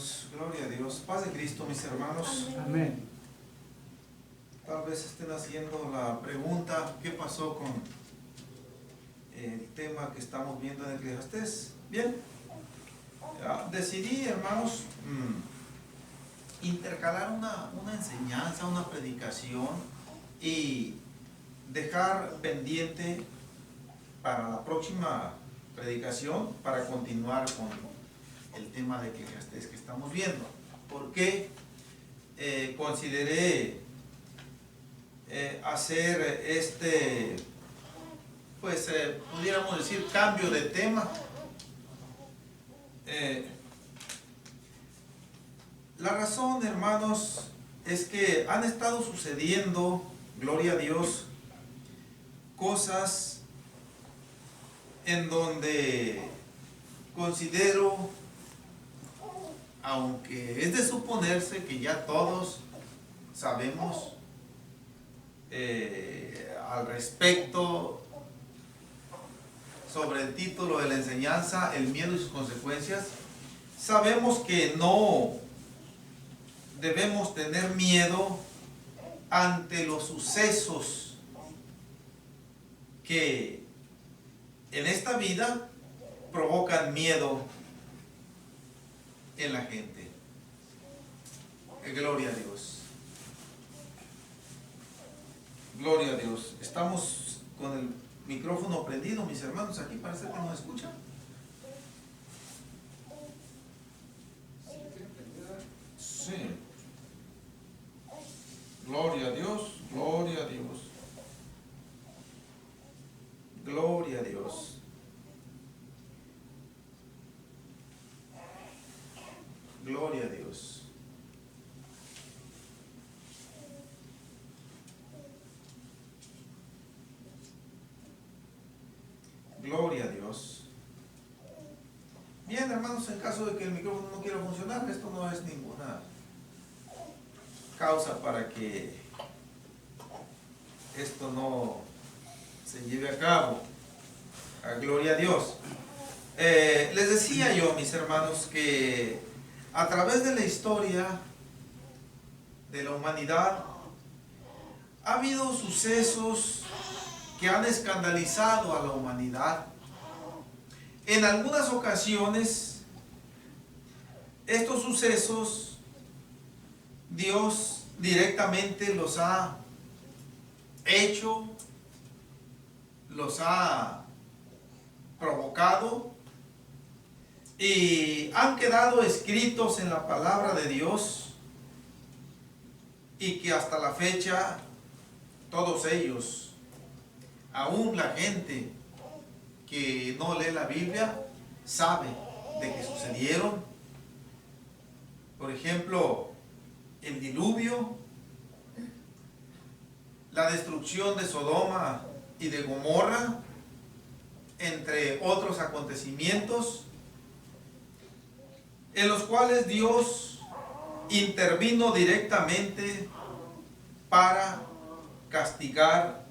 Dios, gloria a Dios. Paz de Cristo, mis hermanos. Amén. Tal vez estén haciendo la pregunta, ¿qué pasó con el tema que estamos viendo en Eclesiastés? Bien, decidí, hermanos, intercalar una enseñanza, una predicación y dejar pendiente para la próxima predicación para continuar con el tema de Eclesiastés que estamos viendo. Porque consideré hacer pudiéramos decir, cambio de tema. La razón, hermanos, es que han estado sucediendo, gloria a Dios, cosas en donde considero, aunque es de suponerse que ya todos sabemos al respecto sobre el título de la enseñanza, el miedo y sus consecuencias, sabemos que no debemos tener miedo ante los sucesos que en esta vida provocan miedo en la gente. Gloria a Dios. Gloria a Dios. Estamos con el micrófono prendido, mis hermanos. Aquí parece que nos escuchan. Sí. Gloria a Dios. Gloria a Dios. Gloria a Dios. Gloria a Dios. Gloria a Dios. Bien, hermanos, en caso de que el micrófono no quiera funcionar, esto no es ninguna causa para que esto no se lleve a cabo. Gloria a Dios. Les decía yo, mis hermanos, que a través de la historia de la humanidad ha habido sucesos que han escandalizado a la humanidad. En algunas ocasiones, estos sucesos, Dios directamente los ha hecho, los ha provocado y han quedado escritos en la palabra de Dios, y que hasta la fecha todos ellos, aún la gente que no lee la Biblia, sabe de que sucedieron. Por ejemplo, el diluvio, la destrucción de Sodoma y de Gomorra, entre otros acontecimientos, en los cuales Dios intervino directamente para castigar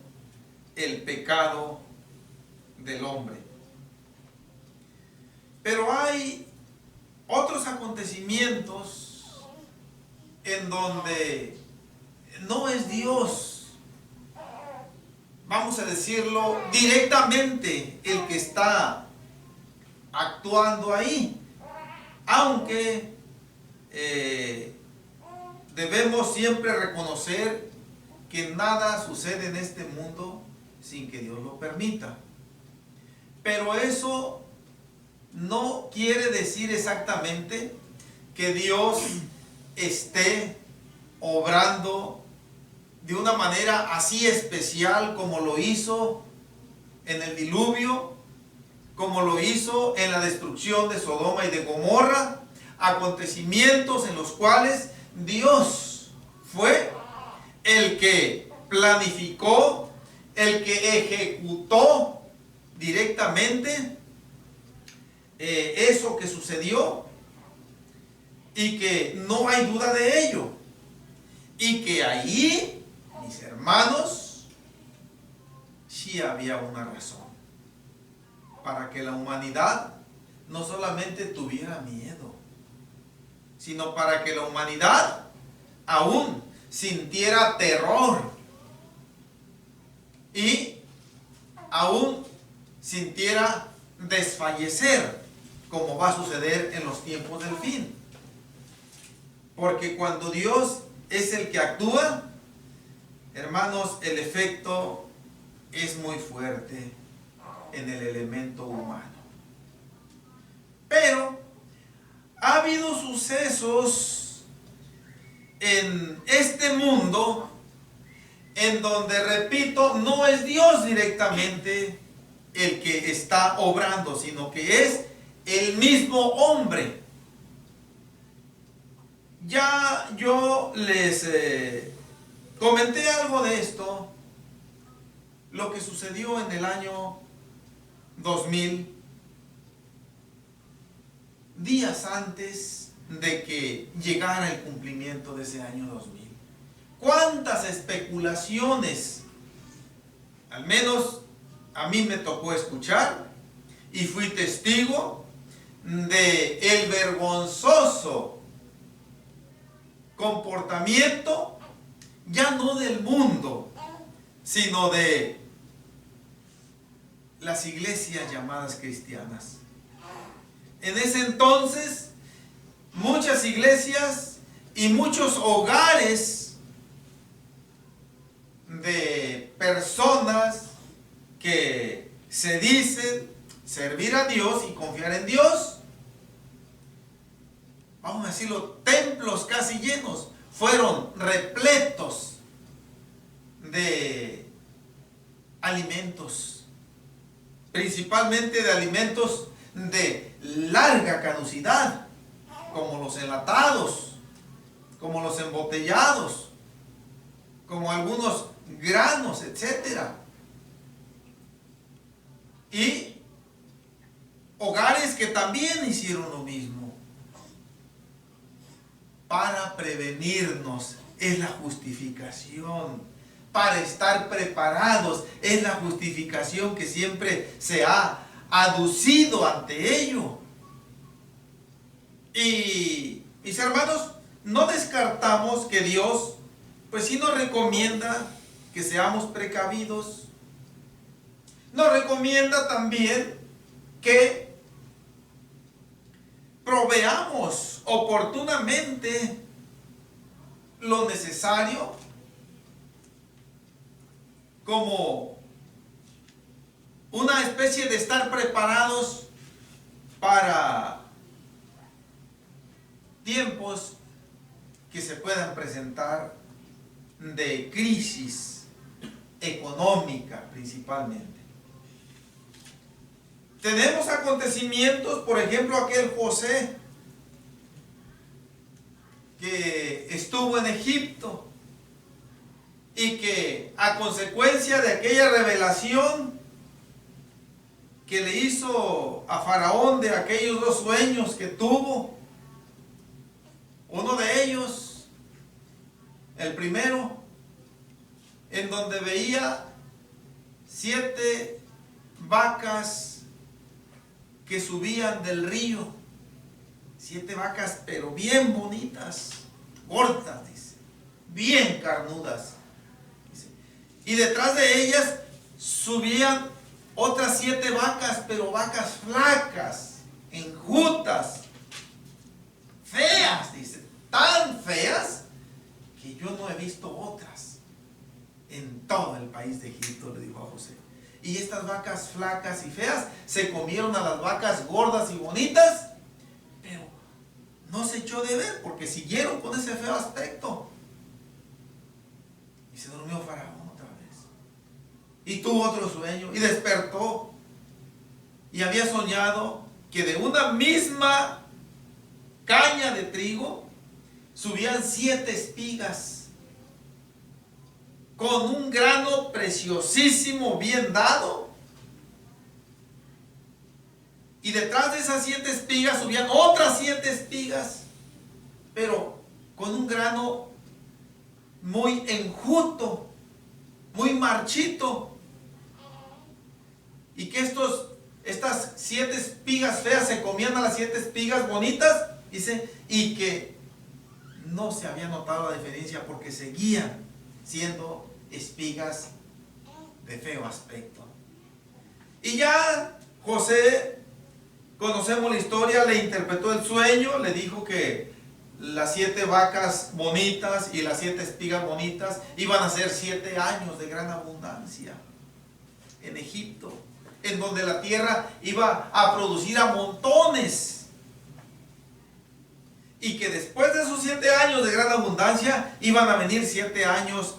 el pecado del hombre. Pero hay otros acontecimientos en donde no es Dios, vamos a decirlo, directamente el que está actuando ahí, aunque debemos siempre reconocer que nada sucede en este mundo sin que Dios lo permita. Pero eso no quiere decir exactamente que Dios esté obrando de una manera así especial como lo hizo en el diluvio, como lo hizo en la destrucción de Sodoma y de Gomorra, acontecimientos en los cuales Dios fue el que planificó, el que ejecutó directamente eso que sucedió, y que no hay duda de ello, y que ahí, mis hermanos, sí había una razón para que la humanidad no solamente tuviera miedo, sino para que la humanidad aún sintiera terror y aún sintiera desfallecer, como va a suceder en los tiempos del fin. Porque cuando Dios es el que actúa, hermanos, el efecto es muy fuerte en el elemento humano. Pero ha habido sucesos en este mundo en donde, repito, no es Dios directamente el que está obrando, sino que es el mismo hombre. Ya yo les comenté algo de esto, lo que sucedió en el año 2000, días antes de que llegara el cumplimiento de ese año 2000. ¿Cuántas especulaciones, al menos a mí me tocó escuchar y fui testigo de el vergonzoso comportamiento, ya no del mundo, sino de las iglesias llamadas cristianas? En ese entonces, muchas iglesias y muchos hogares de personas que se dicen servir a Dios y confiar en Dios, vamos a decirlo, templos casi llenos, fueron repletos de alimentos, principalmente de alimentos de larga caducidad, como los enlatados, como los embotellados, como algunos granos, etcétera. Y hogares que también hicieron lo mismo. Para prevenirnos es la justificación. Para estar preparados es la justificación que siempre se ha aducido ante ello. Y mis hermanos, no descartamos que Dios, pues sí nos recomienda que seamos precavidos. Nos recomienda también que proveamos oportunamente lo necesario, como una especie de estar preparados para tiempos que se puedan presentar de crisis económica principalmente. Tenemos acontecimientos, por ejemplo, aquel José que estuvo en Egipto y que a consecuencia de aquella revelación que le hizo a Faraón de aquellos dos sueños que tuvo, uno de ellos, el primero, en donde veía 7 vacas que subían del río, 7 vacas pero bien bonitas, gordas, dice, bien carnudas, dice. Y detrás de ellas subían otras 7 vacas, pero vacas flacas, enjutas, feas, dice, tan feas que yo no he visto otras en todo el país de Egipto, le dijo a José. Y estas vacas flacas y feas se comieron a las vacas gordas y bonitas, pero no se echó de ver porque siguieron con ese feo aspecto. Y se durmió Faraón otra vez. Y tuvo otro sueño y despertó. Y había soñado que de una misma caña de trigo subían 7 espigas con un grano preciosísimo, bien dado. Y detrás de esas 7 espigas subían otras 7 espigas, pero con un grano muy enjuto, muy marchito. Y que estas 7 espigas feas se comían a las 7 espigas bonitas Dice, y que no se había notado la diferencia porque seguían siendo espigas de feo aspecto. Y ya José, conocemos la historia, le interpretó el sueño, le dijo que las 7 vacas bonitas y las 7 espigas bonitas iban a ser 7 años de gran abundancia en Egipto, en donde la tierra iba a producir a montones. Y que después de esos 7 años de gran abundancia iban a venir 7 años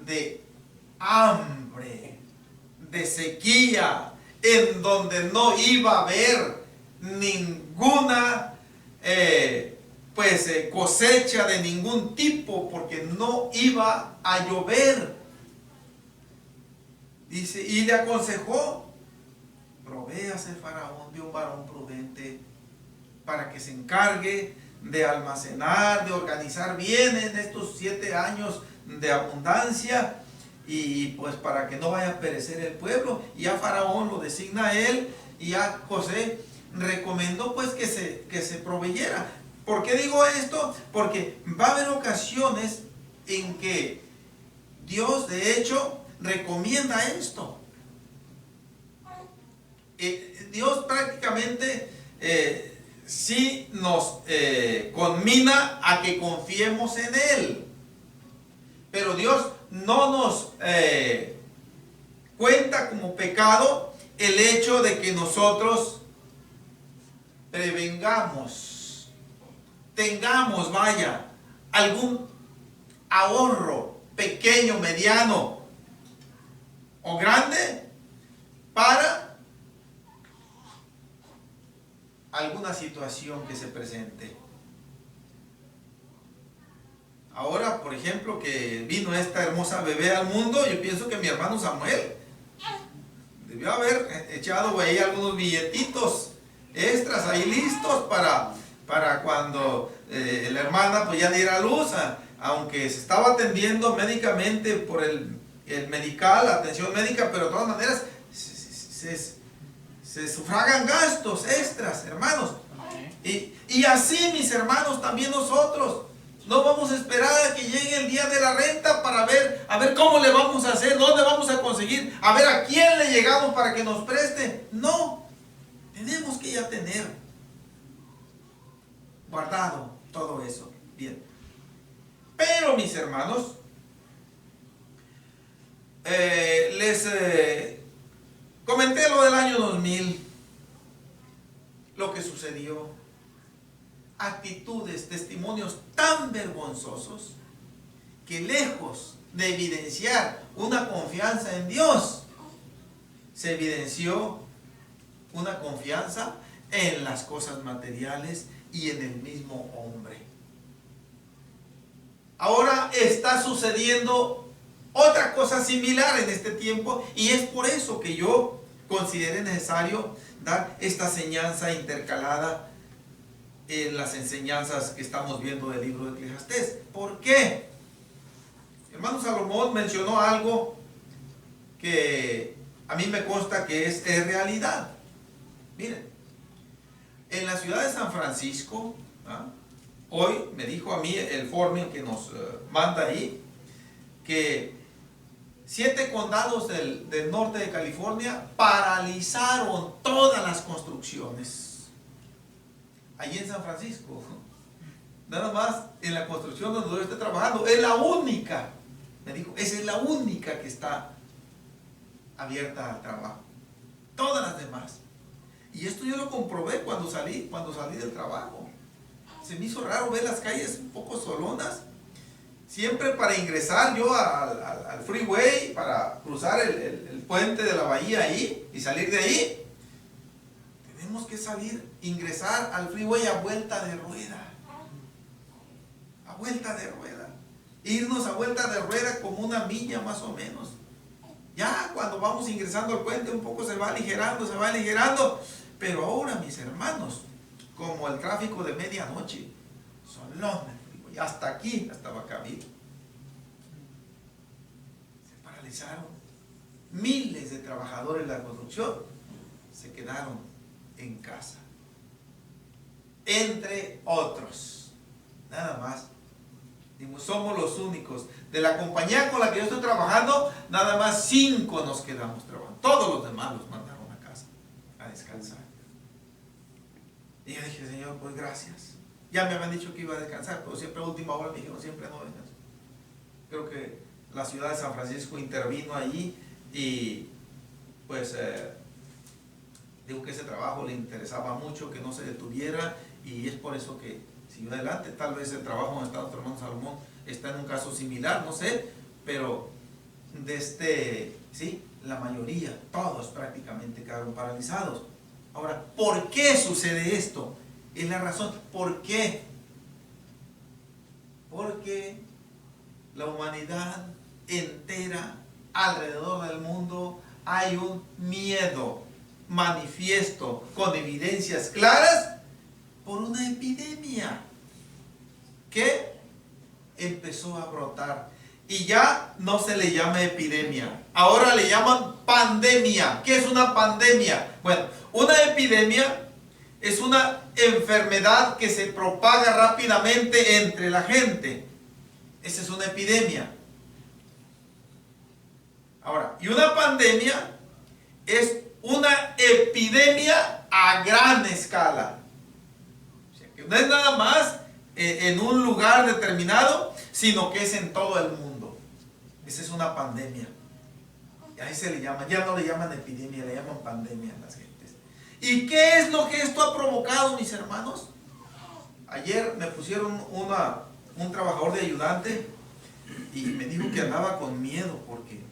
de hambre, de sequía, en donde no iba a haber ninguna cosecha de ningún tipo, porque no iba a llover. Dice, y le aconsejó: provéase Faraón de un varón prudente para que se encargue de almacenar, de organizar bien en estos 7 años de abundancia, y pues para que no vaya a perecer el pueblo. Y ya Faraón lo designa a él, y ya José recomendó pues que se proveyera. ¿Por qué digo esto? Porque va a haber ocasiones en que Dios de hecho recomienda esto. Dios prácticamente sí nos conmina a que confiemos en Él, pero Dios no nos cuenta como pecado el hecho de que nosotros prevengamos, tengamos, algún ahorro pequeño, mediano o grande para alguna situación que se presente. Ahora, por ejemplo, que vino esta hermosa bebé al mundo, yo pienso que mi hermano Samuel debió haber echado ahí algunos billetitos extras ahí listos para cuando la hermana pues ya diera luz, aunque se estaba atendiendo médicamente por el medical, la atención médica, pero de todas maneras se sufragan gastos extras, hermanos. Y así, mis hermanos, también nosotros no vamos a esperar a que llegue el día de la renta para a ver cómo le vamos a hacer, dónde vamos a conseguir, a ver a quién le llegamos para que nos preste. No, tenemos que ya tener guardado todo eso. Bien. Pero, mis hermanos, les comenté lo del año 2000, lo que sucedió, actitudes, testimonios tan vergonzosos que lejos de evidenciar una confianza en Dios, se evidenció una confianza en las cosas materiales y en el mismo hombre. Ahora está sucediendo otra cosa similar en este tiempo, y es por eso que yo consideré necesario dar esta enseñanza intercalada en las enseñanzas que estamos viendo del libro de Eclesiastés. ¿Por qué? Hermano Salomón mencionó algo que a mí me consta que es realidad. Miren, en la ciudad de San Francisco, hoy me dijo a mí el foreman que nos manda ahí, que 7 condados del norte de California paralizaron todas las construcciones. Allí en San Francisco, nada más en la construcción donde yo estoy trabajando, es la única, me dijo, esa es la única que está abierta al trabajo. Todas las demás. Y esto yo lo comprobé cuando salí del trabajo. Se me hizo raro ver las calles un poco solonas. Siempre para ingresar yo al freeway, para cruzar el puente de la bahía ahí y salir de ahí, tenemos que ingresar al freeway a vuelta de rueda. A vuelta de rueda. Irnos a vuelta de rueda como 1 milla más o menos. Ya cuando vamos ingresando al puente un poco se va aligerando. Pero ahora, mis hermanos, como el tráfico de medianoche, solón, hasta aquí, hasta Bacabí, se paralizaron. Miles de trabajadores de la construcción se quedaron en casa. entre otros. Nada más. Somos los únicos. De la compañía con la que yo estoy trabajando, nada más 5 nos quedamos trabajando. Todos los demás los mandaron a casa a descansar. Y yo dije, Señor, pues gracias. Ya me habían dicho que iba a descansar, pero siempre a última hora me dijeron, siempre no vengas. Creo que la ciudad de San Francisco intervino allí y pues digo que ese trabajo le interesaba mucho, que no se detuviera, y es por eso que siguió adelante. Tal vez el trabajo donde está nuestro hermano Salomón está en un caso similar, no sé, pero sí, la mayoría, todos prácticamente quedaron paralizados. Ahora, ¿por qué sucede esto? Es la razón. ¿Por qué? Porque la humanidad entera, alrededor del mundo, hay un miedo manifiesto, con evidencias claras, por una epidemia que empezó a brotar. Y ya no se le llama epidemia, ahora le llaman pandemia. ¿Qué es una pandemia? Bueno, una epidemia es una enfermedad que se propaga rápidamente entre la gente. Esa es una epidemia. Ahora, y una pandemia es una epidemia a gran escala. O sea, que no es nada más en un lugar determinado, sino que es en todo el mundo. Esa es una pandemia. Y ahí se le llama, ya no le llaman epidemia, le llaman pandemia a las gentes. ¿Y qué es lo que esto ha provocado, mis hermanos? Ayer me pusieron un trabajador de ayudante y me dijo que andaba con miedo porque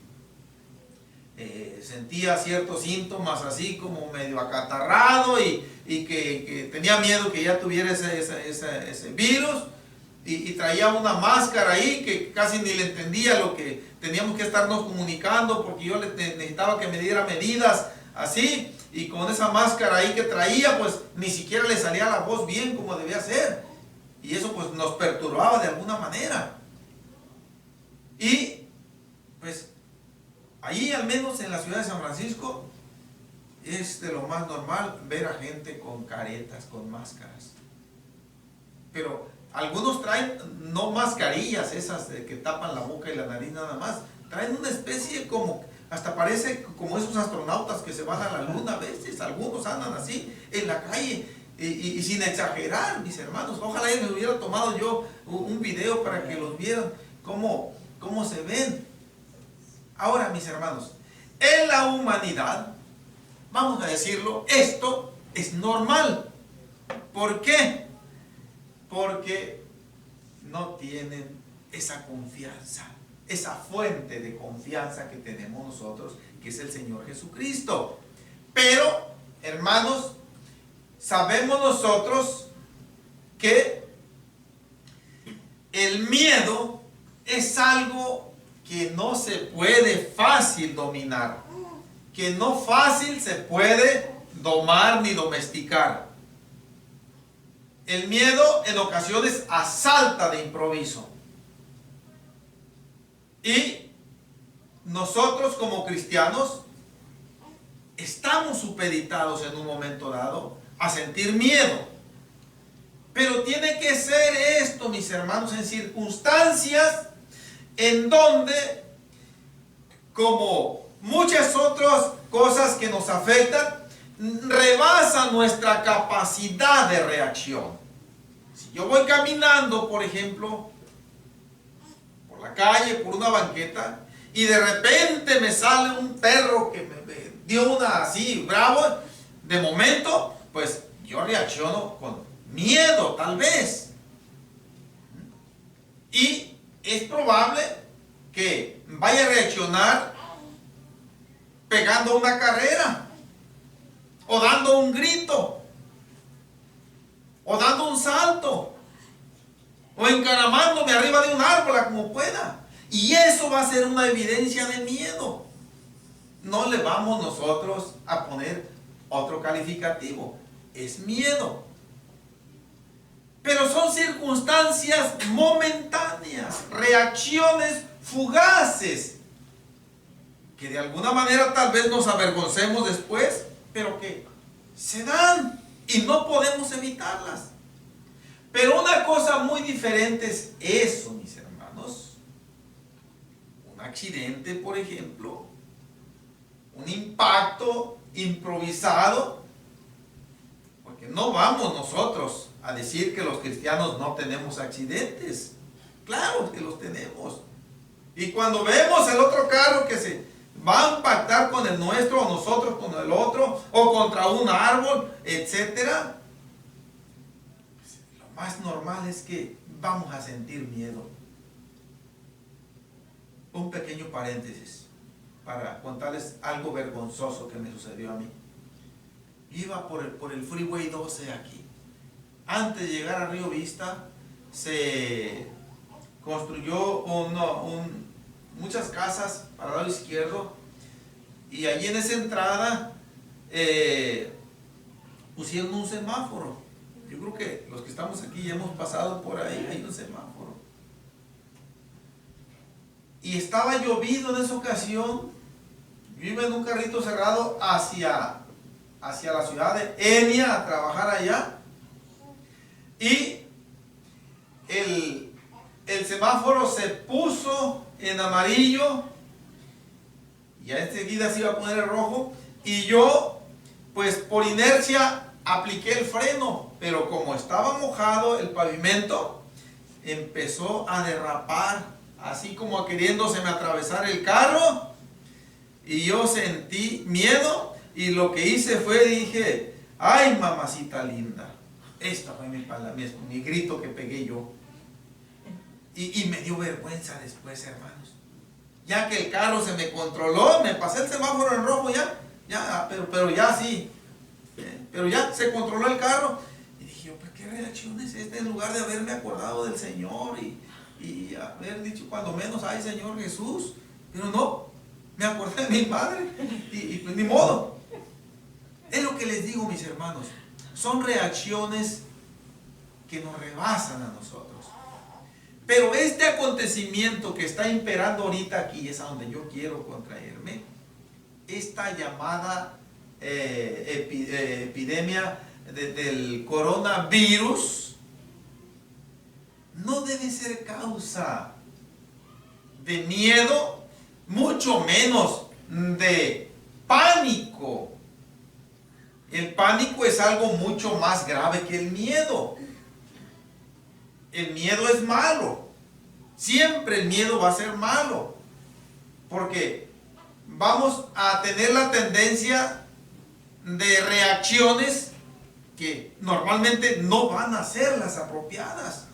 sentía ciertos síntomas así como medio acatarrado y que tenía miedo que ya tuviera ese virus, y traía una máscara ahí que casi ni le entendía lo que teníamos que estarnos comunicando, porque yo necesitaba que me diera medidas así, y con esa máscara ahí que traía pues ni siquiera le salía la voz bien como debía ser, y eso pues nos perturbaba de alguna manera. Y pues ahí, al menos en la ciudad de San Francisco, es de lo más normal ver a gente con caretas, con máscaras. Pero algunos traen no mascarillas esas que tapan la boca y la nariz nada más, traen una especie como, hasta parece como esos astronautas que se van a la luna a veces. Algunos andan así en la calle y sin exagerar, mis hermanos. Ojalá me hubiera tomado yo un video para que los vieran cómo se ven. Ahora, mis hermanos, en la humanidad, vamos a decirlo, esto es normal. ¿Por qué? Porque no tienen esa confianza, esa fuente de confianza que tenemos nosotros, que es el Señor Jesucristo. Pero, hermanos, sabemos nosotros que el miedo es algo que no se puede fácil dominar, que no fácil se puede domar ni domesticar. El miedo en ocasiones asalta de improviso. Y nosotros como cristianos estamos supeditados en un momento dado a sentir miedo. Pero tiene que ser esto, mis hermanos, en circunstancias en donde, como muchas otras cosas que nos afectan, rebasa nuestra capacidad de reacción. Si yo voy caminando, por ejemplo, por la calle, por una banqueta, y de repente me sale un perro que me dio una así, bravo, de momento, pues yo reacciono con miedo, tal vez. Y es probable que vaya a reaccionar pegando una carrera, o dando un grito, o dando un salto, o encaramándome arriba de un árbol como pueda. Y eso va a ser una evidencia de miedo. No le vamos nosotros a poner otro calificativo. Es miedo. Pero son circunstancias momentáneas, reacciones fugaces, que de alguna manera tal vez nos avergoncemos después, pero que se dan y no podemos evitarlas. cosa muy diferente es eso, mis hermanos. Un accidente, por ejemplo, un impacto improvisado, porque no vamos nosotros a decir que los cristianos no tenemos accidentes. Claro que los tenemos. Y cuando vemos el otro carro que se va a impactar con el nuestro, o nosotros con el otro, o contra un árbol, etcétera, lo más normal es que vamos a sentir miedo. Un pequeño paréntesis para contarles algo vergonzoso que me sucedió a mí. Iba por el Freeway 12 aquí. Antes de llegar a Río Vista, se construyó muchas casas para el lado izquierdo, y allí en esa entrada pusieron un semáforo. Yo creo que los que estamos aquí ya hemos pasado por ahí, hay un semáforo. Y estaba llovido en esa ocasión. Yo iba en un carrito cerrado hacia la ciudad de Enia a trabajar allá, y el semáforo se puso en amarillo, ya enseguida se iba a poner el rojo, y yo pues por inercia apliqué el freno, pero como estaba mojado el pavimento, empezó a derrapar, así como queriéndoseme atravesar el carro, y yo sentí miedo, y lo que hice fue, dije, ay mamacita linda, esta fue mi grito que pegué yo. Y me dio vergüenza después, hermanos. Ya que el carro se me controló, me pasé el semáforo en rojo pero ya sí. Pero ya se controló el carro. Y dije yo, pues qué reacción es esta, en lugar de haberme acordado del Señor y haber dicho cuando menos, ay Señor Jesús. Pero no, me acordé de mi madre y pues ni modo. Es lo que les digo, mis hermanos. Son reacciones que nos rebasan a nosotros. Pero este acontecimiento que está imperando ahorita aquí, es a donde yo quiero contraerme, esta llamada epidemia del coronavirus, no debe ser causa de miedo, mucho menos de pánico. El pánico es algo mucho más grave que el miedo. El miedo es malo. Siempre el miedo va a ser malo. Porque vamos a tener la tendencia de reacciones que normalmente no van a ser las apropiadas.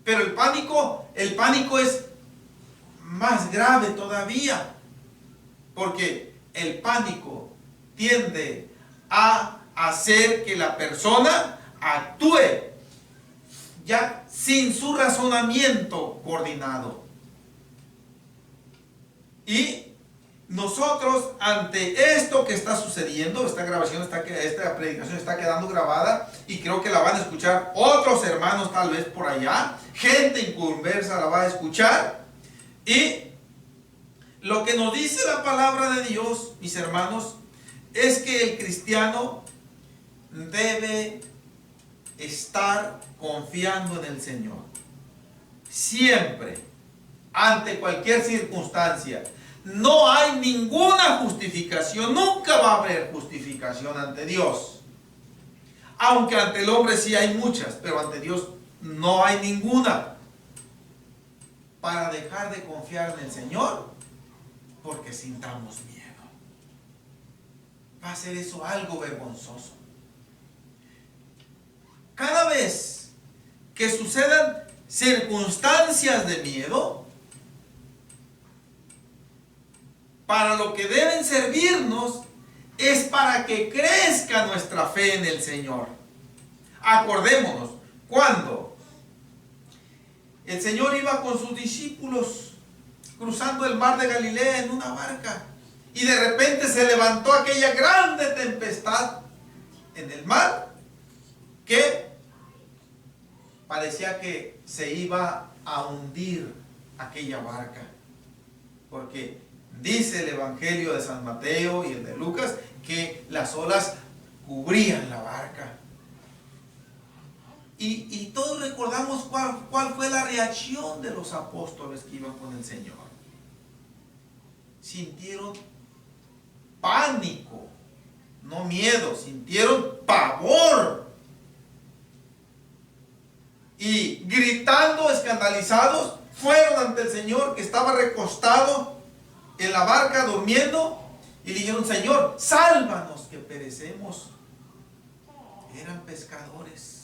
Pero el pánico es más grave todavía. Porque el pánico tiende a hacer que la persona actúe ya sin su razonamiento coordinado. Y nosotros, ante esto que está sucediendo, esta predicación está quedando grabada, y creo que la van a escuchar otros hermanos tal vez por allá, gente inconversa la va a escuchar, y lo que nos dice la palabra de Dios, mis hermanos, es que el cristiano debe estar confiando en el Señor. Siempre, ante cualquier circunstancia. No hay ninguna justificación, nunca va a haber justificación ante Dios. Aunque ante el hombre sí hay muchas, pero ante Dios no hay ninguna. Para dejar de confiar en el Señor, porque sintamos miedo. Va a ser eso algo vergonzoso. Cada vez que sucedan circunstancias de miedo, para lo que deben servirnos es para que crezca nuestra fe en el Señor. Acordémonos, cuando el Señor iba con sus discípulos cruzando el mar de Galilea en una barca, y de repente se levantó aquella grande tempestad en el mar, que parecía que se iba a hundir aquella barca, porque dice el Evangelio de San Mateo y el de Lucas que las olas cubrían la barca. Y todos recordamos cuál fue la reacción de los apóstoles que iban con el Señor. Sintieron pánico, no miedo, sintieron pavor. Y gritando, escandalizados, fueron ante el Señor que estaba recostado en la barca durmiendo y dijeron: Señor, sálvanos que perecemos. Eran pescadores.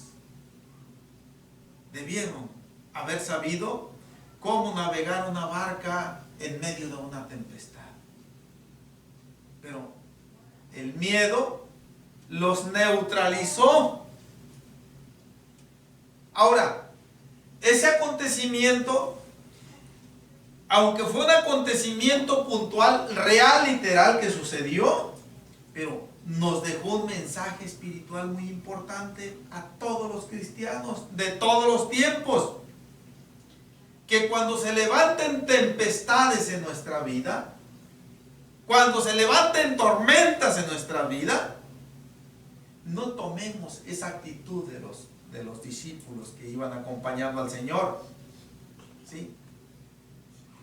Debieron haber sabido cómo navegar una barca en medio de una tempestad. Pero el miedo los neutralizó. Ahora, ese acontecimiento, aunque fue un acontecimiento puntual, real, literal, que sucedió, pero nos dejó un mensaje espiritual muy importante a todos los cristianos de todos los tiempos. Que cuando se levanten tempestades en nuestra vida, cuando se levanten tormentas en nuestra vida, no tomemos esa actitud de los discípulos que iban acompañando al Señor. ¿Sí?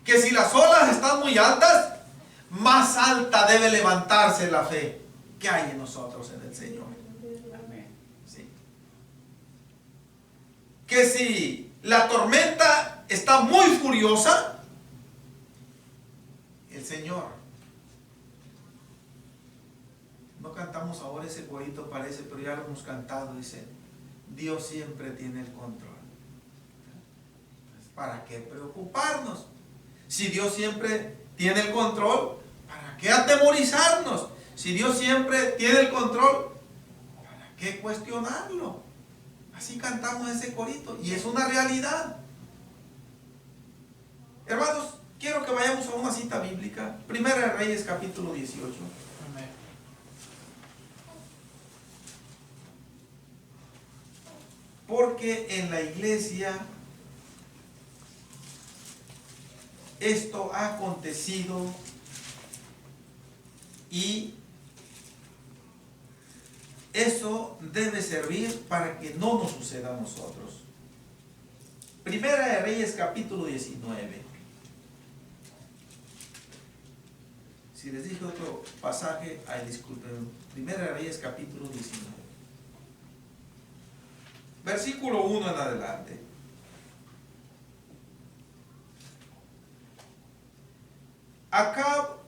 Que si las olas están muy altas, más alta debe levantarse la fe que hay en nosotros en el Señor. ¿Sí? Que si la tormenta está muy furiosa, el Señor, no cantamos ahora ese corito, parece, pero ya lo hemos cantado, dice: Dios siempre tiene el control. ¿Para qué preocuparnos? Si Dios siempre tiene el control, ¿para qué atemorizarnos? Si Dios siempre tiene el control, ¿para qué cuestionarlo? Así cantamos ese corito y es una realidad. Hermanos, quiero que vayamos a una cita bíblica. Primera de Reyes, capítulo 18. Amén. Porque en la iglesia esto ha acontecido y eso debe servir para que no nos suceda a nosotros. Primera de Reyes, capítulo 19. Si les dije otro pasaje, ay, disculpen. Primera de Reyes, capítulo 19. Versículo 1 en adelante. Acab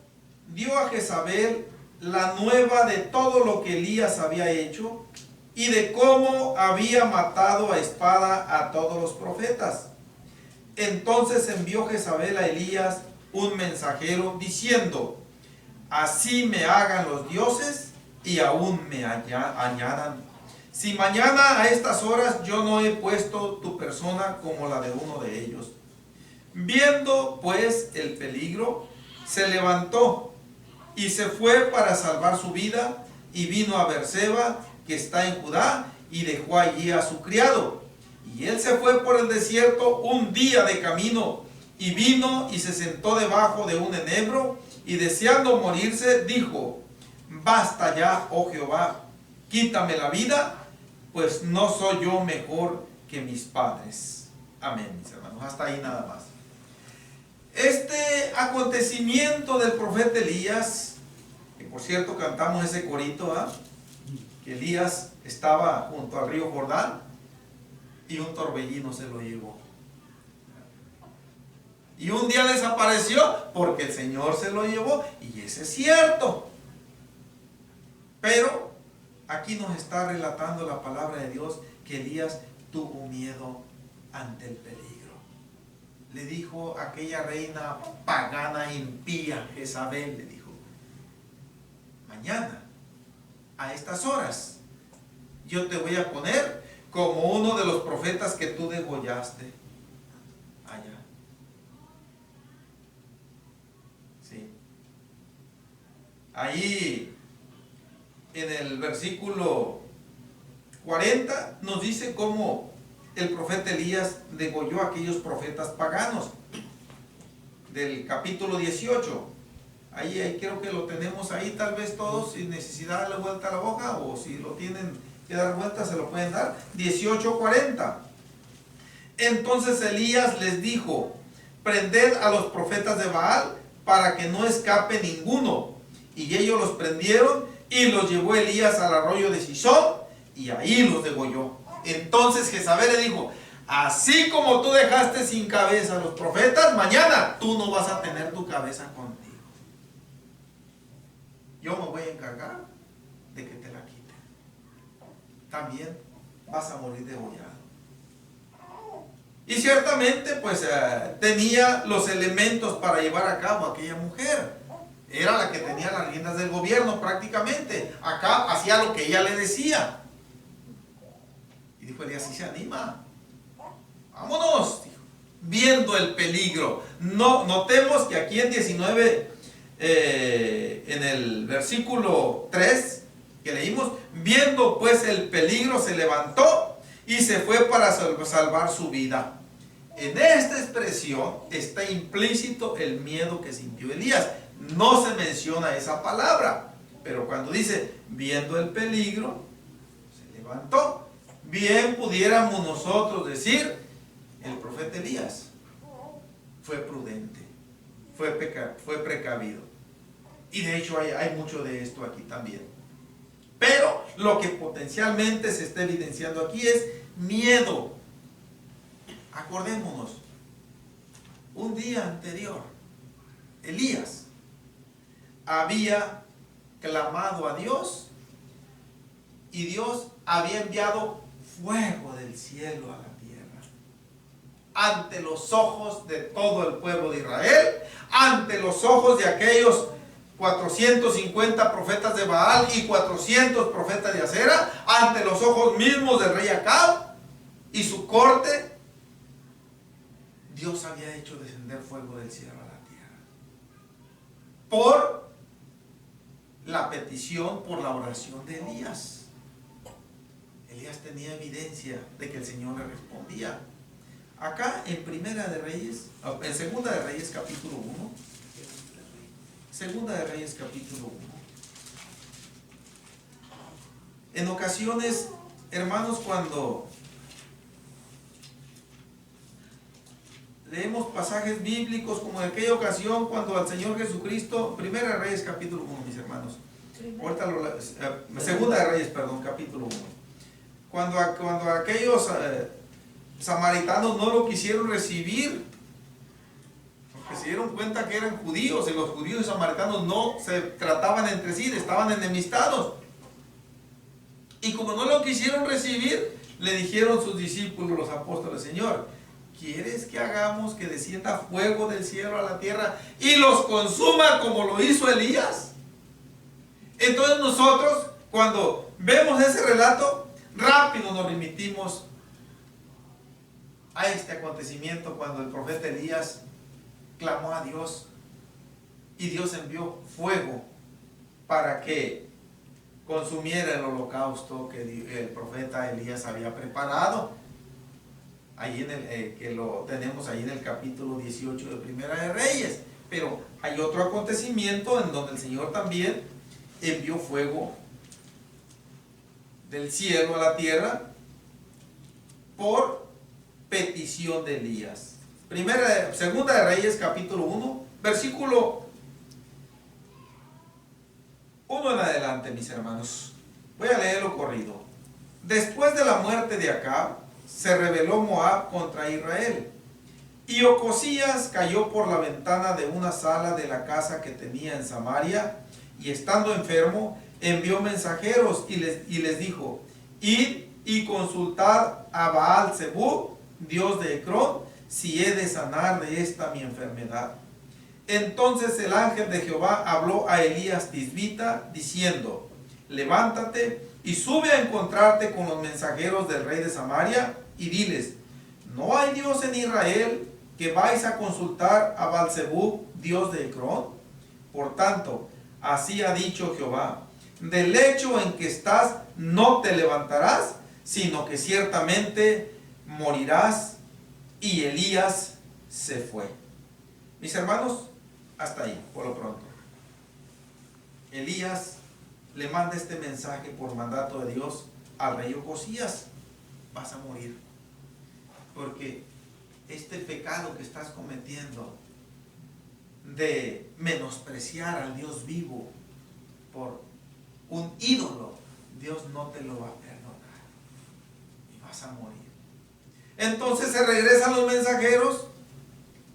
dio a Jezabel la nueva de todo lo que Elías había hecho y de cómo había matado a espada a todos los profetas. Entonces envió Jezabel a Elías un mensajero diciendo: así me hagan los dioses y aún me añadan, si mañana a estas horas yo no he puesto tu persona como la de uno de ellos. Viendo pues el peligro, se levantó y se fue para salvar su vida, y vino a Beerseba, que está en Judá, y dejó allí a su criado. Y él se fue por el desierto un día de camino, y vino y se sentó debajo de un enebro, y deseando morirse, dijo: basta ya, oh Jehová, quítame la vida, pues no soy yo mejor que mis padres. Amén, mis hermanos. Hasta ahí nada más. Este acontecimiento del profeta Elías, que por cierto cantamos ese corito, que Elías estaba junto al río Jordán y un torbellino se lo llevó. Y un día desapareció porque el Señor se lo llevó, y ese es cierto. Pero aquí nos está relatando la palabra de Dios que Elías tuvo miedo ante el peligro. Le dijo aquella reina pagana impía, Jezabel, le dijo: mañana a estas horas yo te voy a poner como uno de los profetas que tú degollaste allá. Sí. Ahí en el versículo 40 nos dice cómo el profeta Elías degolló a aquellos profetas paganos. Del capítulo 18. Ahí creo que lo tenemos ahí, tal vez todos, sin necesidad de darle vuelta a la hoja, o si lo tienen que dar vuelta, se lo pueden dar. 18:40. Entonces Elías les dijo: prended a los profetas de Baal para que no escape ninguno. Y ellos los prendieron y los llevó Elías al arroyo de Sison y ahí los degolló. Entonces Jezabel le dijo: así como tú dejaste sin cabeza a los profetas, mañana tú no vas a tener tu cabeza contigo. Yo me voy a encargar de que te la quite. También vas a morir degollado. Y ciertamente pues tenía los elementos para llevar a cabo aquella mujer. Era la que tenía las riendas del gobierno prácticamente. Acá hacía lo que ella le decía. Y dijo Elías: si se anima, vámonos, dijo, viendo el peligro. No, notemos que aquí en 19, en el versículo 3 que leímos, viendo pues el peligro, se levantó y se fue para salvar su vida. En esta expresión está implícito el miedo que sintió Elías. No se menciona esa palabra, pero cuando dice viendo el peligro, se levantó. Bien pudiéramos nosotros decir: el profeta Elías fue prudente, fue precavido. Y de hecho hay mucho de esto aquí también. Pero lo que potencialmente se está evidenciando aquí es miedo. Acordémonos, un día anterior, Elías había clamado a Dios y Dios había enviado fuego del cielo a la tierra, ante los ojos de todo el pueblo de Israel, ante los ojos de aquellos 450 profetas de Baal y 400 profetas de Acera, ante los ojos mismos del rey Acab y su corte. Dios había hecho descender fuego del cielo a la tierra por la petición, por la oración de Elías. Elías tenía evidencia de que el Señor le respondía. Acá en Segunda de Reyes capítulo 1, Segunda de Reyes capítulo 1. En ocasiones, hermanos, cuando leemos pasajes bíblicos, como en aquella ocasión cuando al Señor Jesucristo, Primera de Reyes capítulo 1, mis hermanos, Segunda de Reyes, perdón, capítulo 1, cuando aquellos samaritanos no lo quisieron recibir, porque se dieron cuenta que eran judíos, y los judíos y samaritanos no se trataban entre sí, estaban enemistados, y como no lo quisieron recibir, le dijeron sus discípulos, los apóstoles: Señor, ¿quieres que hagamos que descienda fuego del cielo a la tierra y los consuma como lo hizo Elías? Entonces nosotros, cuando vemos ese relato, rápido nos remitimos a este acontecimiento cuando el profeta Elías clamó a Dios y Dios envió fuego para que consumiera el holocausto que el profeta Elías había preparado. Ahí que lo tenemos ahí en el capítulo 18 de Primera de Reyes. Pero hay otro acontecimiento en donde el Señor también envió fuego del cielo a la tierra por petición de Elías. Segunda de Reyes capítulo 1, versículo 1 en adelante, mis hermanos. Voy a leerlo corrido. Después de la muerte de Acab, se rebeló Moab contra Israel, y Ocosías cayó por la ventana de una sala de la casa que tenía en Samaria, y estando enfermo, envió mensajeros y les dijo: id y consultad a Baal-zebub, dios de Ecrón, si he de sanar de esta mi enfermedad. Entonces el ángel de Jehová habló a Elías Tisbita, diciendo: levántate y sube a encontrarte con los mensajeros del rey de Samaria, y diles: ¿no hay Dios en Israel que vais a consultar a Baal-zebub, dios de Ecrón? Por tanto, así ha dicho Jehová: del lecho en que estás no te levantarás, sino que ciertamente morirás. Y Elías se fue. Mis hermanos, hasta ahí, por lo pronto. Elías le manda este mensaje por mandato de Dios al rey Ocosías: vas a morir, porque este pecado que estás cometiendo de menospreciar al Dios vivo por un ídolo, Dios no te lo va a perdonar y vas a morir. Entonces se regresan los mensajeros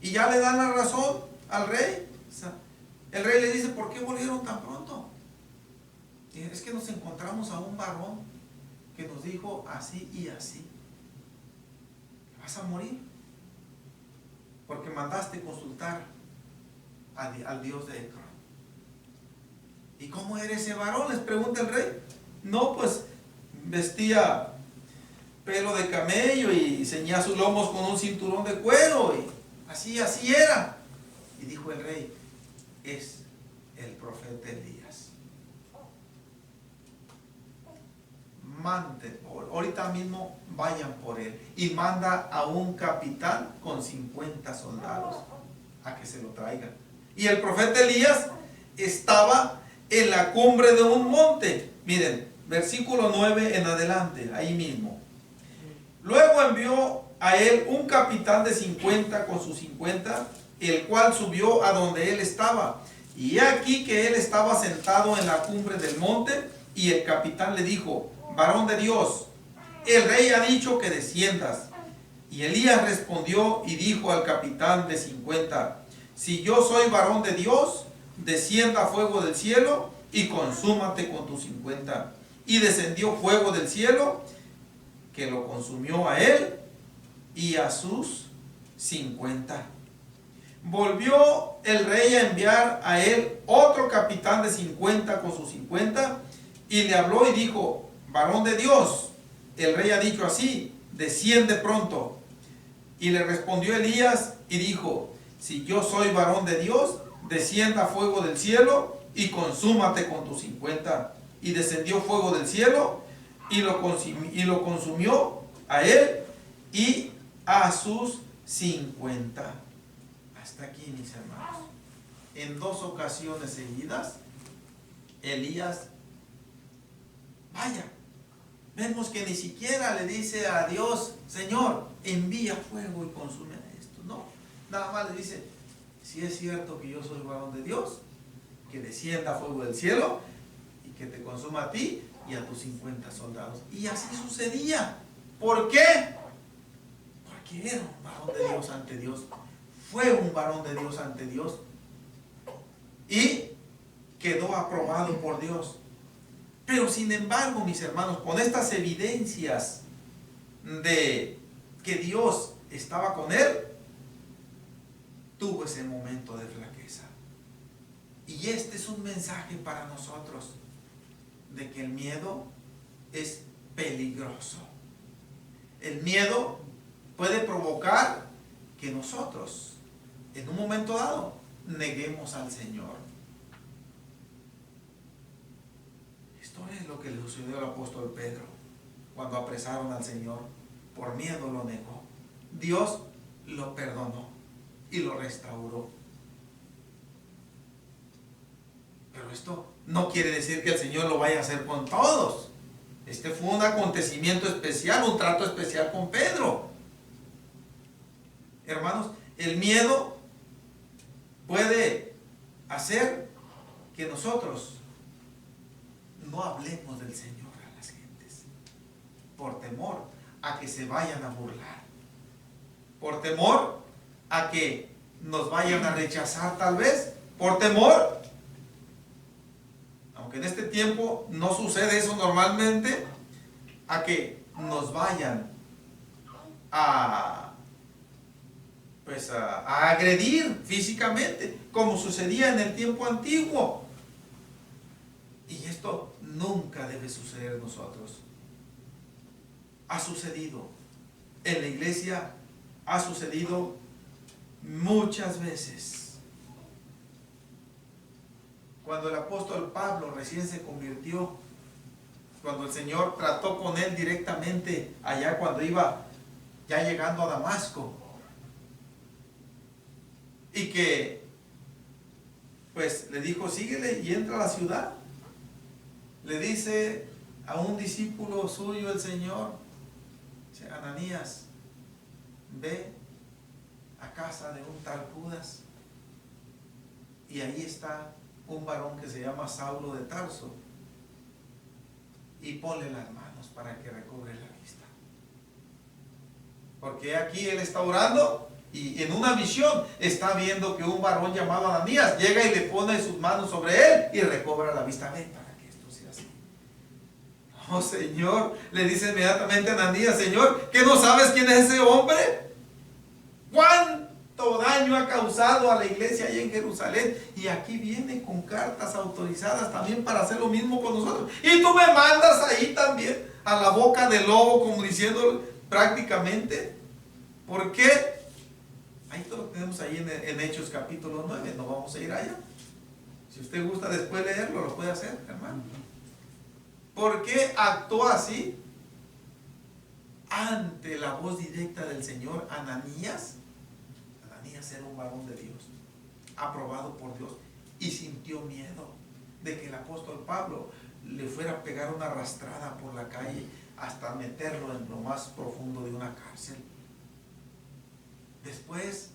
y ya le dan la razón al rey. O sea, el rey le dice: ¿por qué volvieron tan pronto? Y es que nos encontramos a un varón que nos dijo así y así: vas a morir porque mandaste consultar al Dios de Ecrón. ¿Y cómo era ese varón?, les pregunta el rey. No, pues vestía pelo de camello y ceñía sus lomos con un cinturón de cuero, y así era. Y dijo el rey: es el profeta Elías. Mande, ahorita mismo vayan por él. Y manda a un capitán con 50 soldados a que se lo traigan. Y el profeta Elías estaba en la cumbre de un monte. Miren, versículo 9 en adelante, ahí mismo. Luego envió a él un capitán de 50 con sus 50, el cual subió a donde él estaba. Y he aquí que él estaba sentado en la cumbre del monte, y el capitán le dijo: varón de Dios, el rey ha dicho que desciendas. Y Elías respondió y dijo al capitán de 50: si yo soy varón de Dios, descienda fuego del cielo y consúmate con tus 50. Y descendió fuego del cielo, que lo consumió a él y a sus 50. Volvió el rey a enviar a él otro capitán de 50 con sus 50, y le habló y dijo: varón de Dios, el rey ha dicho así, desciende pronto. Y le respondió Elías y dijo: si yo soy varón de Dios, descienda fuego del cielo y consúmate con tus 50. Y descendió fuego del cielo y lo consumió a él y a sus 50. Hasta aquí, mis hermanos. En 2 ocasiones seguidas, Elías, vaya, vemos que ni siquiera le dice a Dios: Señor, envía fuego y consume esto. No, nada más le dice: si es cierto que yo soy varón de Dios, que descienda fuego del cielo y que te consuma a ti y a tus 50 soldados. Y así sucedía. ¿Por qué? Porque era un varón de Dios ante Dios. Fue un varón de Dios ante Dios y quedó aprobado por Dios. Pero sin embargo, mis hermanos, con estas evidencias de que Dios estaba con él, tuvo ese momento de flaqueza. Y este es un mensaje para nosotros, de que el miedo es peligroso. El miedo puede provocar que nosotros, en un momento dado, neguemos al Señor. Esto es lo que le sucedió al apóstol Pedro cuando apresaron al Señor. Por miedo lo negó. Dios lo perdonó y lo restauró. Pero esto no quiere decir que el Señor lo vaya a hacer con todos. Este fue un acontecimiento especial, un trato especial con Pedro. Hermanos, el miedo puede hacer que nosotros no hablemos del Señor a las gentes, por temor a que se vayan a burlar, por temor a que nos vayan a rechazar tal vez, por temor, aunque en este tiempo no sucede eso normalmente, a que nos vayan a agredir físicamente, como sucedía en el tiempo antiguo. Y esto nunca debe suceder en nosotros. Ha sucedido en la iglesia, ha sucedido muchas veces. Cuando el apóstol Pablo recién se convirtió, cuando el Señor trató con él directamente allá cuando iba ya llegando a Damasco, y que pues le dijo: síguele y entra a la ciudad. Le dice: a un discípulo suyo el Señor, dice: Ananías, ve a casa de un tal Judas, y ahí está un varón que se llama Saulo de Tarso, y ponle las manos para que recobre la vista. Porque aquí él está orando y en una visión está viendo que un varón llamado Ananías llega y le pone sus manos sobre él y recobra la vista. Ven para que esto sea así. Oh Señor, le dice inmediatamente a Ananías: Señor, ¿que no sabes quién es ese hombre? ¿Cuánto daño ha causado a la iglesia ahí en Jerusalén? Y aquí viene con cartas autorizadas también para hacer lo mismo con nosotros. Y tú me mandas ahí también a la boca del lobo, como diciendo prácticamente. ¿Por qué? Ahí lo tenemos ahí en Hechos capítulo 9. No vamos a ir allá. Si usted gusta después leerlo, lo puede hacer, hermano. ¿Por qué actuó así ante la voz directa del Señor? Ananías era un varón de Dios, aprobado por Dios, y sintió miedo de que el apóstol Pablo le fuera a pegar una arrastrada por la calle hasta meterlo en lo más profundo de una cárcel. Después,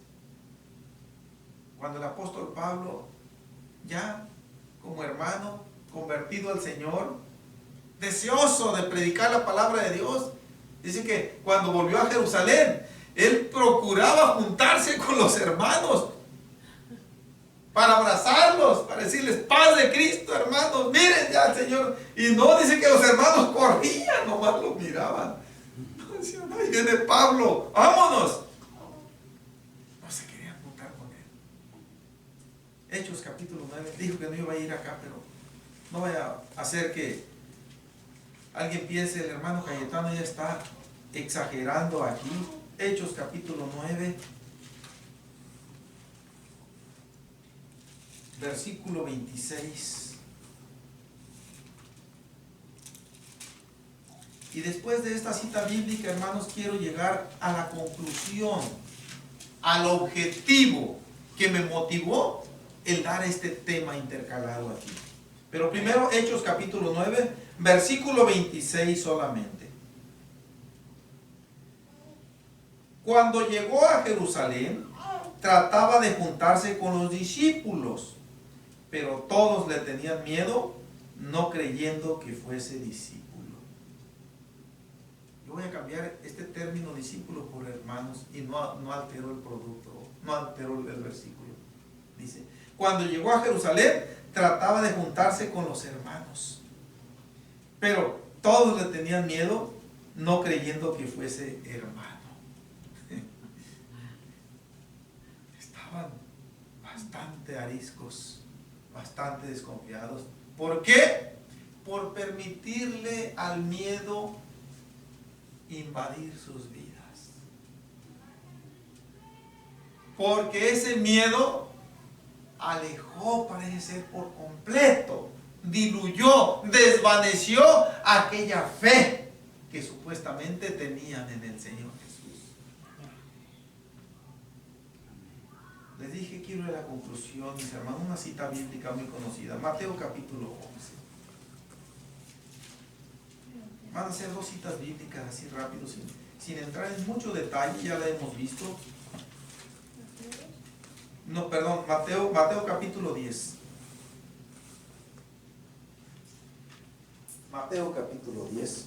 cuando el apóstol Pablo, ya como hermano convertido al Señor, deseoso de predicar la palabra de Dios, dice que cuando volvió a Jerusalén, él procuraba juntarse con los hermanos para abrazarlos, para decirles: paz de Cristo, hermanos, miren ya al Señor. Y no, dice que los hermanos corrían, nomás lo miraban. Decían: ahí viene Pablo, vámonos. No se querían juntar con él. Hechos capítulo 9, dijo que no iba a ir acá, pero no vaya a hacer que alguien piense: el hermano Cayetano ya está exagerando aquí. Hechos capítulo 9, versículo 26. Y después de esta cita bíblica, hermanos, quiero llegar a la conclusión, al objetivo que me motivó el dar este tema intercalado aquí. Pero primero, Hechos capítulo 9, versículo 26 solamente. Cuando llegó a Jerusalén, trataba de juntarse con los discípulos, pero todos le tenían miedo, no creyendo que fuese discípulo. Yo voy a cambiar este término discípulo por hermanos y no altero el producto, no altero el versículo. Dice: cuando llegó a Jerusalén, trataba de juntarse con los hermanos, pero todos le tenían miedo, no creyendo que fuese hermano. Estaban bastante ariscos, bastante desconfiados. ¿Por qué? Por permitirle al miedo invadir sus vidas. Porque ese miedo alejó, parece ser, por completo, diluyó, desvaneció aquella fe que supuestamente tenían en el Señor Jesús. Les dije, quiero ir a la conclusión, mis hermanos, una cita bíblica muy conocida, Mateo capítulo 11. Van a ser dos citas bíblicas así rápido, sin entrar en mucho detalle, ya la hemos visto. No, perdón, Mateo capítulo 10. Mateo capítulo 10.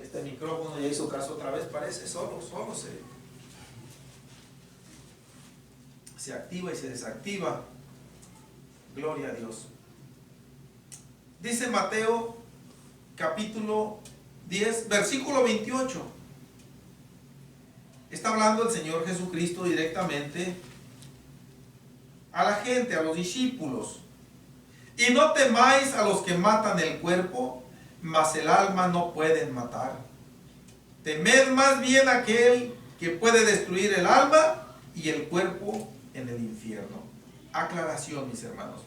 Este micrófono ya hizo caso otra vez, parece solo se activa y se desactiva. Gloria a Dios. Dice Mateo capítulo 10, versículo 28. Está hablando el Señor Jesucristo directamente a la gente, a los discípulos. Y no temáis a los que matan el cuerpo, mas el alma no pueden matar. Temed más bien a aquel que puede destruir el alma y el cuerpo en el infierno. Aclaración, mis hermanos.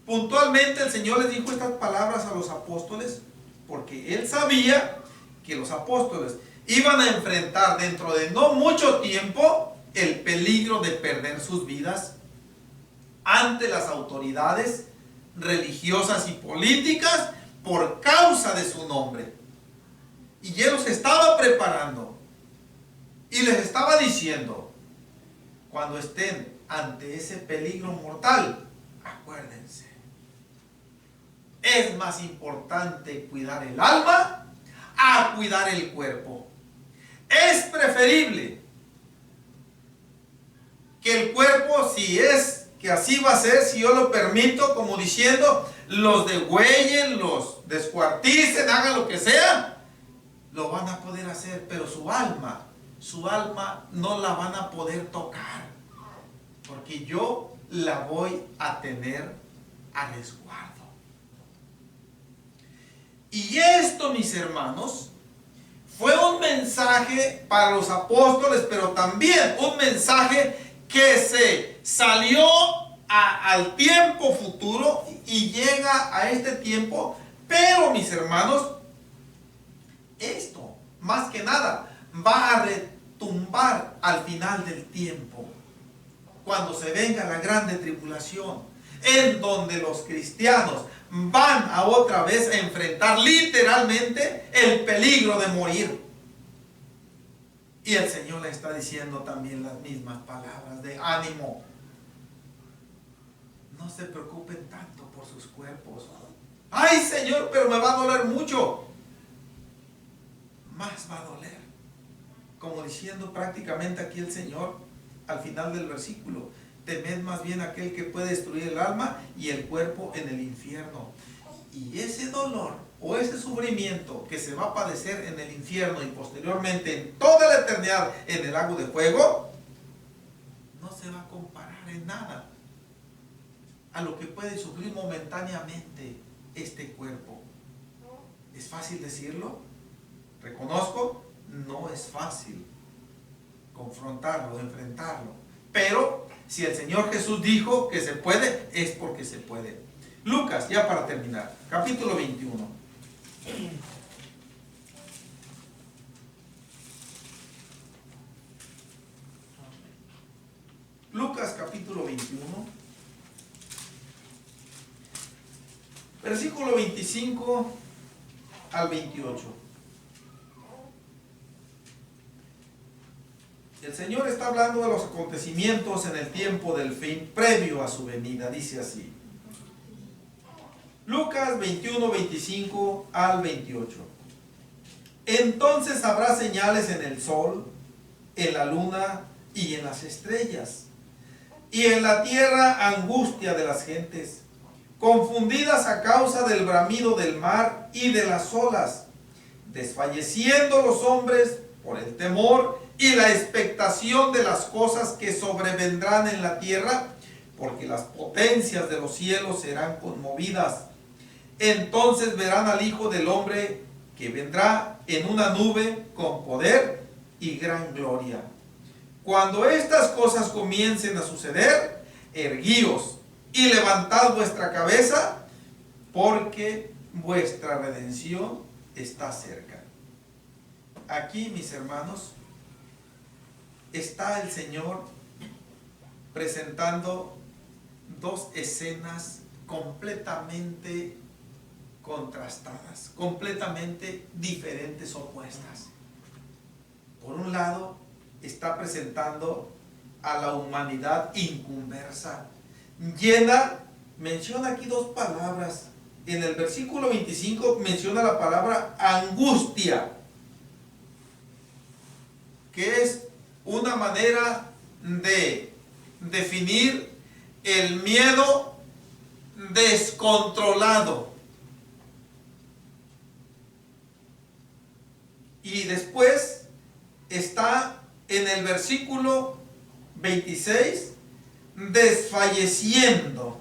Puntualmente el Señor les dijo estas palabras a los apóstoles porque Él sabía que los apóstoles iban a enfrentar dentro de no mucho tiempo el peligro de perder sus vidas ante las autoridades religiosas y políticas por causa de su nombre. Y Él los estaba preparando. Y les estaba diciendo, cuando estén ante ese peligro mortal, acuérdense, es más importante cuidar el alma a cuidar el cuerpo. Es preferible que el cuerpo, si es que así va a ser, si yo lo permito, como diciendo, los degüellen, los descuarticen, hagan lo que sea, lo van a poder hacer, pero su alma no la van a poder tocar, porque yo la voy a tener a resguardo. Y esto, mis hermanos, fue un mensaje para los apóstoles, pero también un mensaje que se salió al tiempo futuro y llega a este tiempo. Pero, mis hermanos, esto, más que nada, va a retumbar al final del tiempo, cuando se venga la grande tribulación, en donde los cristianos van a otra vez a enfrentar literalmente el peligro de morir. Y el Señor le está diciendo también las mismas palabras de ánimo. No se preocupen tanto por sus cuerpos. Ay, Señor, pero me va a doler mucho. Más va a doler. Como diciendo prácticamente aquí el Señor al final del versículo: temed más bien aquel que puede destruir el alma y el cuerpo en el infierno. Y ese dolor o ese sufrimiento que se va a padecer en el infierno y posteriormente en toda la eternidad en el lago de fuego, no se va a comparar en nada a lo que puede sufrir momentáneamente este cuerpo. ¿Es fácil decirlo? Reconozco, no es fácil confrontarlo, enfrentarlo. Pero si el Señor Jesús dijo que se puede, es porque se puede. Lucas, ya para terminar, capítulo 21. Lucas capítulo 21, versículo 25 al 28. El Señor está hablando de los acontecimientos en el tiempo del fin previo a su venida. Dice así. Lucas 21, 25 al 28. Entonces habrá señales en el sol, en la luna y en las estrellas, y en la tierra angustia de las gentes, confundidas a causa del bramido del mar y de las olas, desfalleciendo los hombres por el temor y la expectación de las cosas que sobrevendrán en la tierra, porque las potencias de los cielos serán conmovidas. Entonces verán al Hijo del Hombre que vendrá en una nube con poder y gran gloria. Cuando estas cosas comiencen a suceder, erguíos y levantad vuestra cabeza, porque vuestra redención está cerca. Aquí, mis hermanos, está el Señor presentando dos escenas completamente contrastadas, completamente diferentes, opuestas. Por un lado, está presentando a la humanidad inconversa, llena, menciona aquí dos palabras. En el versículo 25 menciona la palabra angustia, que es una manera de definir el miedo descontrolado. Y después está en el versículo 26, desfalleciendo.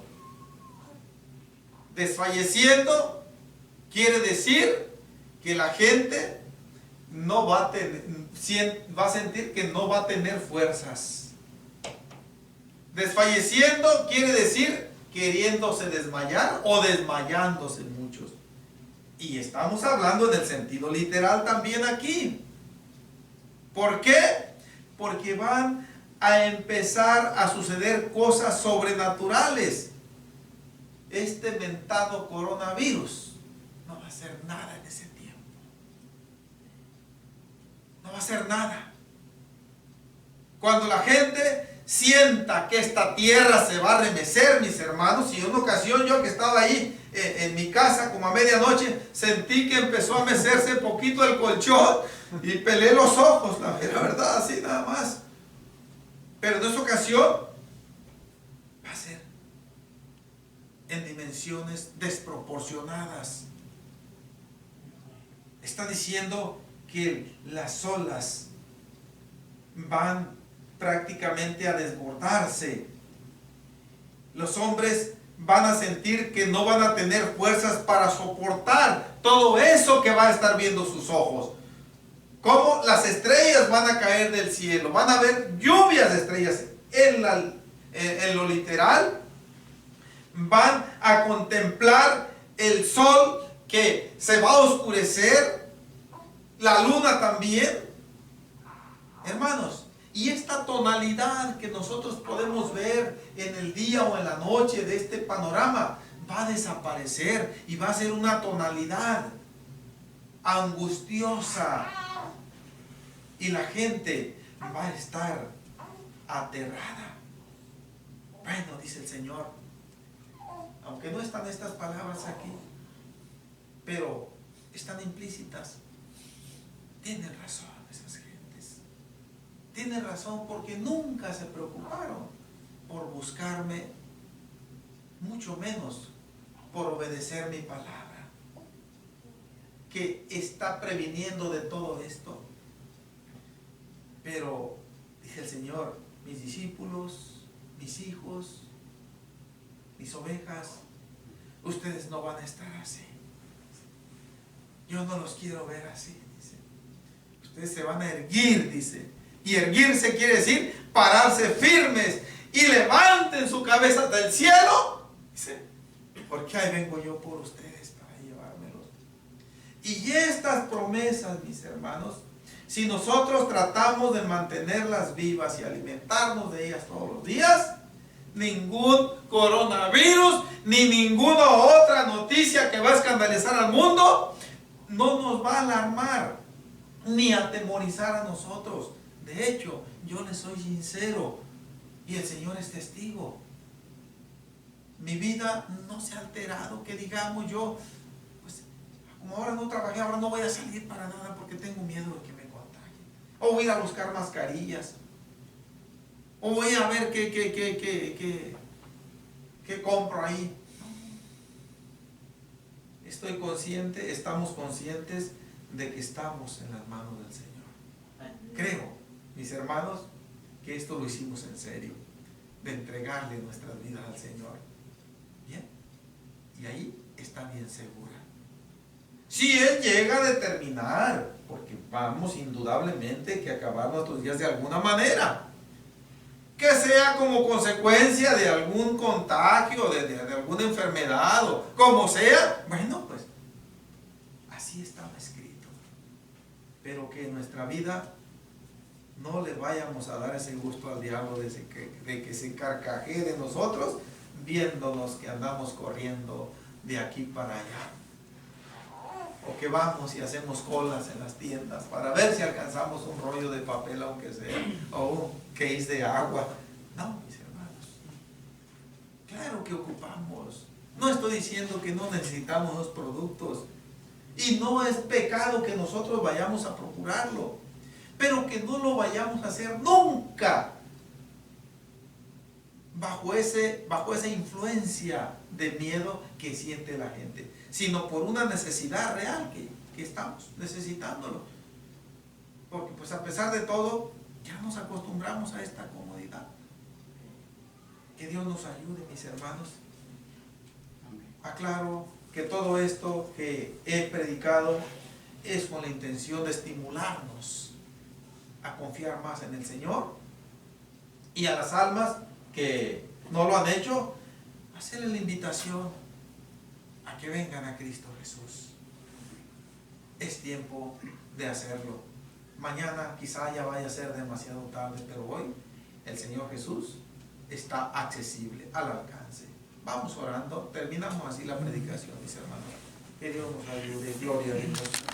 Desfalleciendo quiere decir que la gente no va a sentir que no va a tener fuerzas. Desfalleciendo quiere decir queriéndose desmayar o desmayándose muchos. Y estamos hablando en el sentido literal también aquí. ¿Por qué? Porque van a empezar a suceder cosas sobrenaturales. Este mentado coronavirus no va a hacer nada en ese tiempo. No va a hacer nada. Cuando la gente sienta que esta tierra se va a remecer, mis hermanos, y en una ocasión yo que estaba ahí en mi casa como a medianoche, sentí que empezó a mecerse poquito el colchón y pelé los ojos, la verdad, así nada más. Pero en esta ocasión va a ser en dimensiones desproporcionadas. Está diciendo que las olas van prácticamente a desbordarse. Los hombres van a sentir que no van a tener fuerzas para soportar todo eso que va a estar viendo sus ojos. Como las estrellas van a caer del cielo, van a haber lluvias de estrellas en lo literal. Van a contemplar el sol que se va a oscurecer, la luna también. Hermanos, y esta tonalidad que nosotros podemos ver en el día o en la noche de este panorama va a desaparecer y va a ser una tonalidad angustiosa. Y la gente va a estar aterrada. Bueno, dice el Señor, aunque no están estas palabras aquí, pero están implícitas. Tienen razón esas gentes. Tienen razón porque nunca se preocuparon por buscarme, mucho menos por obedecer mi palabra, que está previniendo de todo esto. Pero, dice el Señor, mis discípulos, mis hijos, mis ovejas, ustedes no van a estar así. Yo no los quiero ver así, dice. Ustedes se van a erguir, dice. Y erguirse quiere decir pararse firmes y levanten su cabeza del cielo, dice, porque ahí vengo yo por ustedes para llevármelos. Y estas promesas, mis hermanos, si nosotros tratamos de mantenerlas vivas y alimentarnos de ellas todos los días, ningún coronavirus ni ninguna otra noticia que va a escandalizar al mundo no nos va a alarmar ni a atemorizar a nosotros. De hecho, yo les soy sincero y el Señor es testigo. Mi vida no se ha alterado, que digamos yo, pues como ahora no trabajé, ahora no voy a salir para nada porque tengo miedo de que me contagien. O voy a ir a buscar mascarillas. O voy a ver qué compro ahí. Estoy consciente, estamos conscientes de que estamos en las manos del Señor. Creo, mis hermanos, que esto lo hicimos en serio, de entregarle nuestras vidas al Señor. Bien, y ahí está bien segura. Si Él llega a determinar, porque vamos indudablemente que acabar nuestros días de alguna manera, que sea como consecuencia de algún contagio, de alguna enfermedad, o como sea, bueno, pues así estaba escrito. Pero que en nuestra vida no le vayamos a dar ese gusto al diablo de que se carcajee de nosotros, viéndonos que andamos corriendo de aquí para allá. O que vamos y hacemos colas en las tiendas para ver si alcanzamos un rollo de papel, aunque sea, o un case de agua. No, mis hermanos. Claro que ocupamos. No estoy diciendo que no necesitamos los productos. Y no es pecado que nosotros vayamos a procurarlo. Pero que no lo vayamos a hacer nunca bajo esa influencia de miedo que siente la gente, sino por una necesidad real que estamos necesitándolo. Porque pues a pesar de todo, ya nos acostumbramos a esta comodidad. Que Dios nos ayude, mis hermanos. Aclaro que todo esto que he predicado es con la intención de estimularnos a confiar más en el Señor, y a las almas que no lo han hecho, hacerles la invitación a que vengan a Cristo Jesús. Es tiempo de hacerlo. Mañana quizá ya vaya a ser demasiado tarde, pero hoy el Señor Jesús está accesible, al alcance. Vamos orando, terminamos así la predicación, mis hermanos. Que Dios nos ayude. Gloria a Dios.